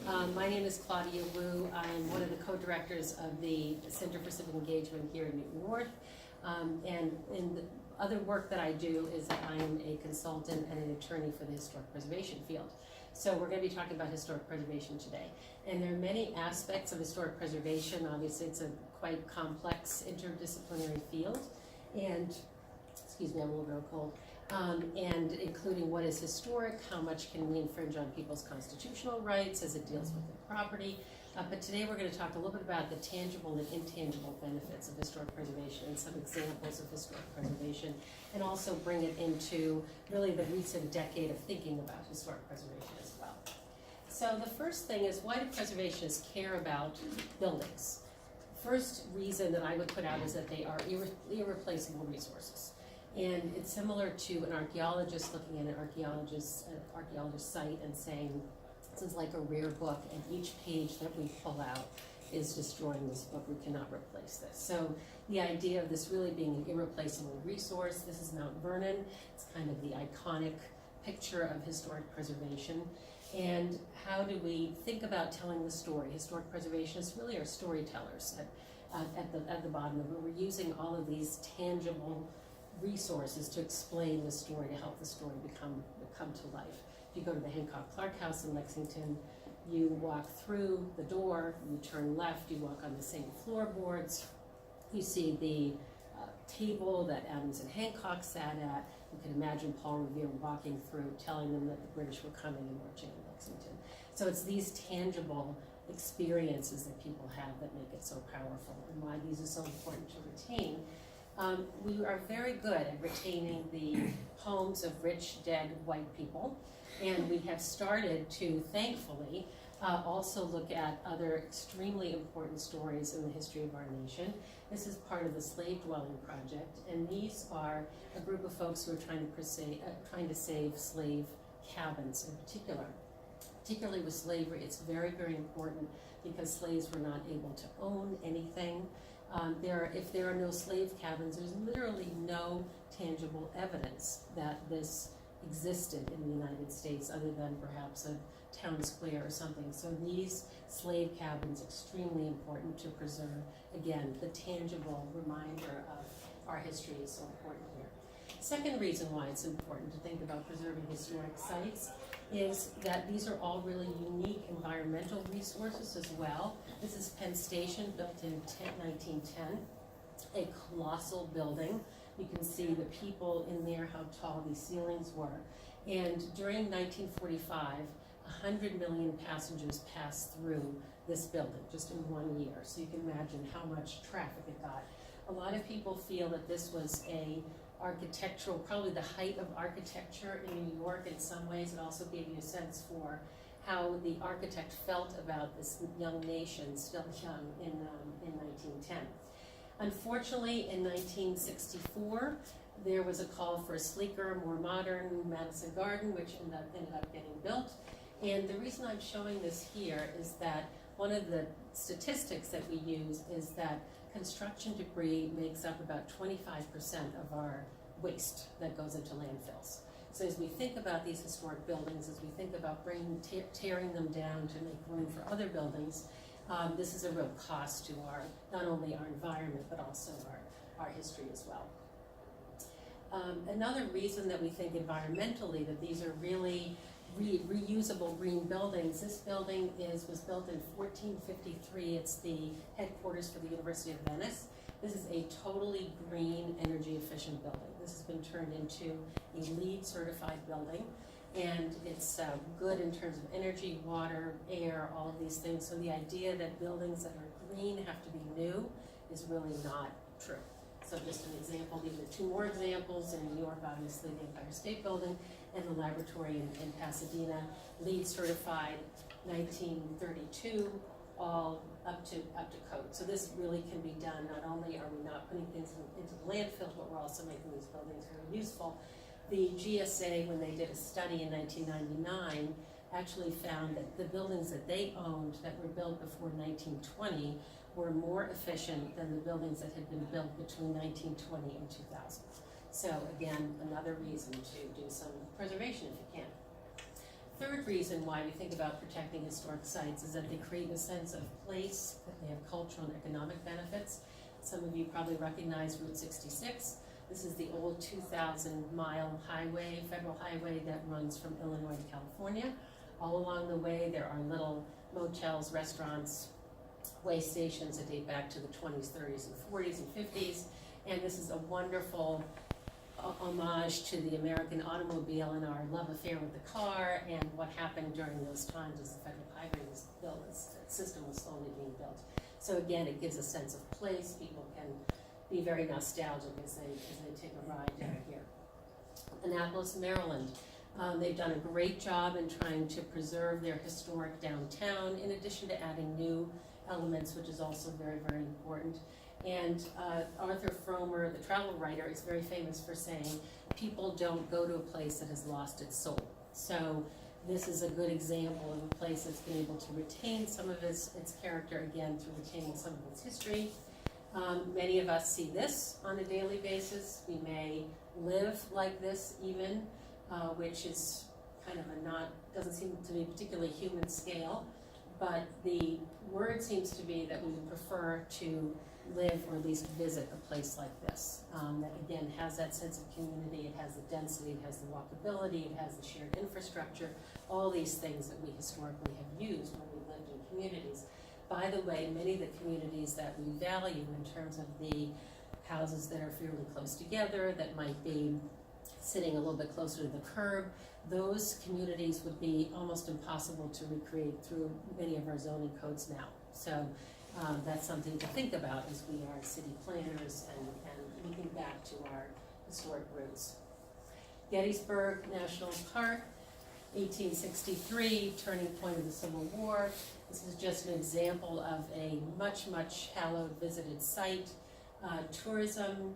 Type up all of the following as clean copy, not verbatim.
My name is Claudia Wu. I'm one of the co-directors of the Center for Civic Engagement here in Newton North. And in the other work that I do is that I am a consultant and an attorney for the historic preservation field. So we're going to be talking about historic preservation today. And there are many aspects of historic preservation. Obviously, it's a quite complex interdisciplinary field. And, excuse me, I'm a little bit cold. And including what is historic, how much can we infringe on people's constitutional rights as it deals with their property. But today we're going to talk a little bit about the tangible and intangible benefits of historic preservation and some examples of historic preservation, and also bring it into really the recent decade of thinking about historic preservation as well. So the first thing is, why do preservationists care about buildings? First reason that I would put out is that they are irreplaceable resources. And it's similar to an archaeologist looking at an archaeologist site and saying, this is like a rare book, and each page that we pull out is destroying this book. We cannot replace this. So the idea of this really being an irreplaceable resource, this is Mount Vernon. It's kind of the iconic picture of historic preservation. And how do we think about telling the story? Historic preservationists really are storytellers at the bottom of it. We're using all of these tangible resources to explain the story, to help the story come to life. If you go to the Hancock Clark House in Lexington, you walk through the door, you turn left, you walk on the same floorboards, you see the table that Adams and Hancock sat at. You can imagine Paul Revere walking through, telling them that the British were coming and marching in Lexington. So it's these tangible experiences that people have that make it so powerful, and why these are so important to retain. We are very good at retaining the homes of rich, dead, white people, and we have started to, thankfully, also look at other extremely important stories in the history of our nation. This is part of the Slave Dwelling Project, and these are a group of folks who are trying to save slave cabins in particular. Particularly with slavery, it's very, very important because slaves were not able to own anything. If there are no slave cabins, there's literally no tangible evidence that this existed in the United States other than perhaps a town square or something. So these slave cabins, extremely important to preserve. Again, the tangible reminder of our history is so important here. Second reason why it's important to think about preserving historic sites is that these are all really unique environmental resources as well. This is Penn Station, built in 1910, a colossal building. You can see the people in there, how tall these ceilings were. And during 1945, 100 million passengers passed through this building just in 1 year. So you can imagine how much traffic it got. A lot of people feel that this was architectural, probably the height of architecture in New York in some ways. It also gave you a sense for how the architect felt about this young nation, still young, in 1910. Unfortunately, in 1964, there was a call for a sleeker, more modern Madison Garden, which ended up getting built. And the reason I'm showing this here is that one of the statistics that we use is that construction debris makes up about 25% of our waste that goes into landfills. So as we think about these historic buildings, as we think about tearing them down to make room for other buildings, this is a real cost to not only our environment, but also our history as well. Another reason that we think environmentally that these are really reusable green buildings. This building was built in 1453. It's the headquarters for the University of Venice. This is a totally green, energy efficient building. This has been turned into a LEED certified building, and it's good in terms of energy, water, air, all of these things. So the idea that buildings that are green have to be new is really not true. So just an example, these are two more examples. In New York, obviously, the Empire State Building and the laboratory in Pasadena, LEED certified 1932, all up to code. So this really can be done. Not only are we not putting things into the landfill, but we're also making these buildings very useful. The GSA, when they did a study in 1999, actually found that the buildings that they owned that were built before 1920 were more efficient than the buildings that had been built between 1920 and 2000. So again, another reason to do some preservation if you can. third reason why we think about protecting historic sites is that they create a sense of place, that they have cultural and economic benefits. Some of you probably recognize Route 66. This is the old 2,000-mile highway, federal highway that runs from Illinois to California. All along the way, there are little motels, restaurants, way stations that date back to the 20s, 30s, and 40s and 50s. And this is a wonderful homage to the American automobile and our love affair with the car and what happened during those times as the federal highway was built, as the system was slowly being built. So again, it gives a sense of place. People can be very nostalgic as they take a ride down here. Annapolis, Maryland. They've done a great job in trying to preserve their historic downtown, in addition to adding new elements, which is also very, very important. And Arthur Fromer, the travel writer, is very famous for saying, people don't go to a place that has lost its soul. So this is a good example of a place that's been able to retain some of its character, again, through retaining some of its history. Many of us see this on a daily basis. We may live like this even, which is kind of doesn't seem to be particularly human scale, but the word seems to be that we would prefer to live or at least visit a place like this, that again has that sense of community, it has the density, it has the walkability, it has the shared infrastructure, all these things that we historically have used when we lived in communities. By the way, many of the communities that we value in terms of the houses that are fairly close together, that might be sitting a little bit closer to the curb, those communities would be almost impossible to recreate through many of our zoning codes now. So that's something to think about as we are city planners and looking back to our historic roots. Gettysburg National Park, 1863, turning point of the Civil War. This is just an example of a much, much hallowed visited site. Tourism,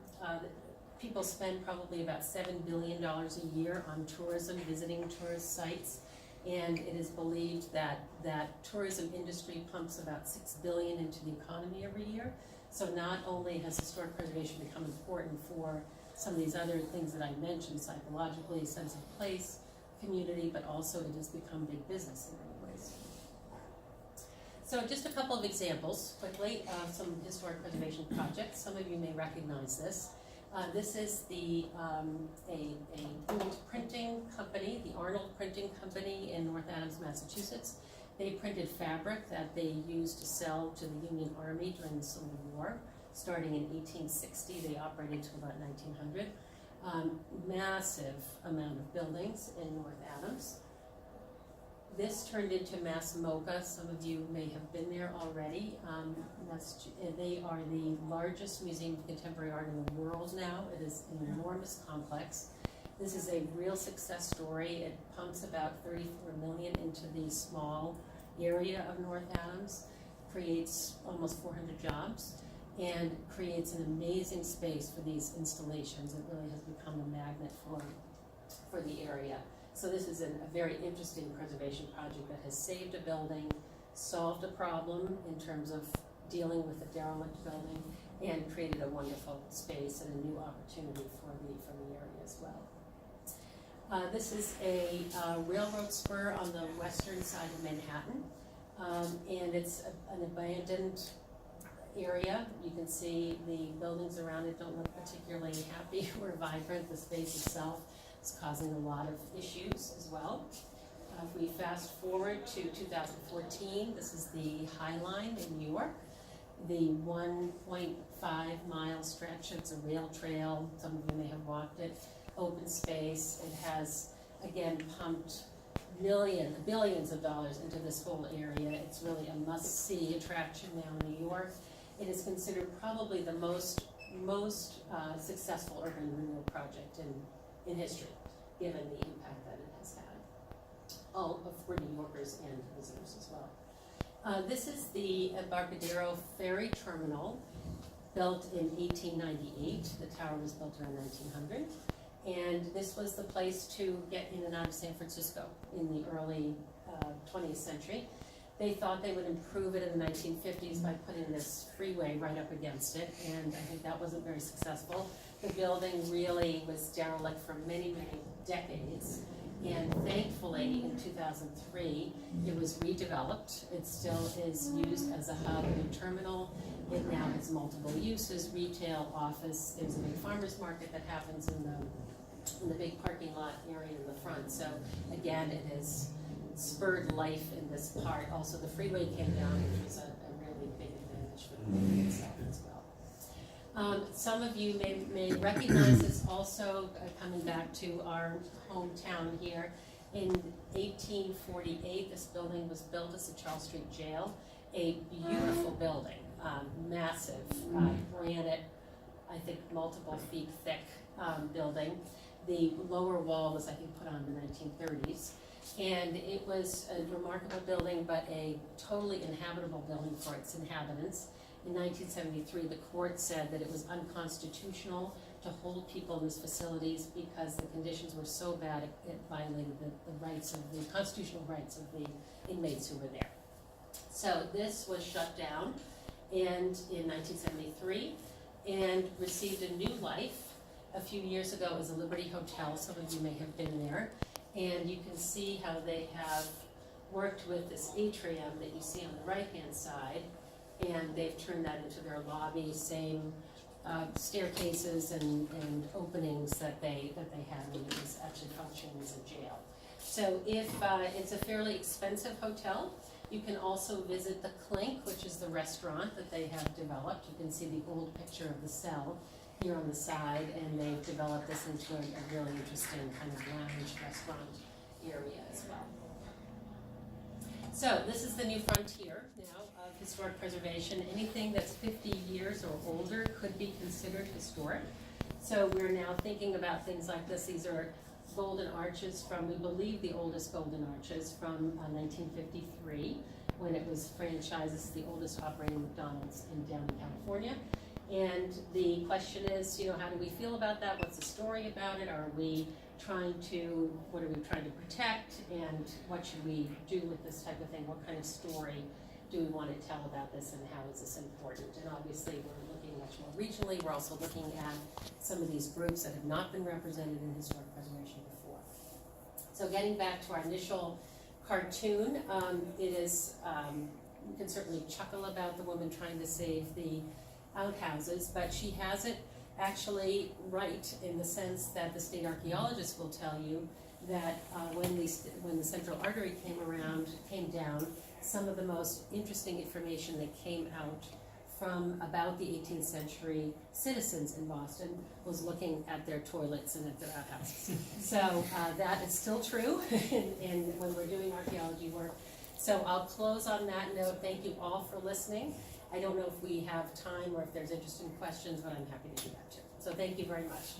people spend probably about $7 billion a year on tourism, visiting tourist sites. And it is believed that that tourism industry pumps about $6 billion into the economy every year. So not only has historic preservation become important for some of these other things that I mentioned, psychologically, sense of place, community, but also it has become big business in many ways. So just a couple of examples quickly of some historic preservation projects. Some of you may recognize this. This is a gold printing company, the Arnold Printing Company in North Adams, Massachusetts. They printed fabric that they used to sell to the Union Army during the Civil War. Starting in 1860, they operated until about 1900. Massive amount of buildings in North Adams. This turned into MassMoCA. Some of you may have been there already. They are the largest museum of contemporary art in the world now. It is an enormous complex. This is a real success story. It pumps about $34 million into the small area of North Adams, creates almost 400 jobs, and creates an amazing space for these installations. It really has become a magnet for the area. So this is a very interesting preservation project that has saved a building, solved a problem in terms of dealing with a derelict building, and created a wonderful space and a new opportunity for the area as well. This is a railroad spur on the western side of Manhattan, and it's an abandoned area. You can see the buildings around it don't look particularly happy or vibrant. The space itself is causing a lot of issues as well. If we fast forward to 2014, this is the High Line in New York. The 1.5 mile stretch, it's a rail trail, some of you may have walked it, open space. It has, again, pumped billions of dollars into this whole area. It's really a must-see attraction now in New York. It is considered probably the most successful urban renewal project in history, given the impact that it has had, for New Yorkers and visitors as well. This is the Embarcadero Ferry Terminal, built in 1898. The tower was built around 1900. And this was the place to get in and out of San Francisco in the early 20th century. They thought they would improve it in the 1950s by putting this freeway right up against it, and I think that wasn't very successful. The building really was derelict for many, many decades, And thankfully, in 2003, it was redeveloped. It still is used as a hub and terminal. It now has multiple uses, retail, office. There's a big farmer's market that happens in the big parking lot area in the front. So again, it has spurred life in this part. Also, the freeway came down, which was a really big advantage for the building itself as well. Some of you may recognize this also, coming back to our hometown here. In 1848, this building was built as the Charles Street Jail, a beautiful building, massive, granite, I think multiple feet thick building. The lower wall was, I think, put on in the 1930s. And it was a remarkable building, but a totally inhabitable building for its inhabitants. In 1973, the court said that it was unconstitutional to hold people in these facilities because the conditions were so bad it violated the rights of the constitutional rights of the inmates who were there. So this was shut down in 1973 and received a new life a few years ago as a Liberty Hotel. Some of you may have been there. And you can see how they have worked with this atrium that you see on the right-hand side, and they've turned that into their lobby, same staircases and openings that they had when it was actually functioning as a jail. So if it's a fairly expensive hotel, you can also visit the Clink, which is the restaurant that they have developed. You can see the old picture of the cell here on the side, and they've developed this into a really interesting kind of lounge restaurant area as well. So this is the new frontier now of historic preservation. Anything that's 50 years or older could be considered historic. So we're now thinking about things like this. These are golden arches from, we believe, the oldest golden arches from 1953, when it was franchised as the oldest operating McDonald's in down in California. And the question is, how do we feel about that? What's the story about it? What are we trying to protect? And what should we do with this type of thing? What kind of story do we want to tell about this, and how is this important? And obviously we're looking much more regionally. We're also looking at some of these groups that have not been represented in historic preservation before. So getting back to our initial cartoon, it is, you can certainly chuckle about the woman trying to save the outhouses, but she has it actually right in the sense that the state archaeologists will tell you that when the central artery came down, some of the most interesting information that came out from about the 18th century citizens in Boston was looking at their toilets and at their outhouses. So that is still true in when we're doing archaeology work. So I'll close on that note. Thank you all for listening. I don't know if we have time or if there's interesting questions, but I'm happy to do that too. So thank you very much.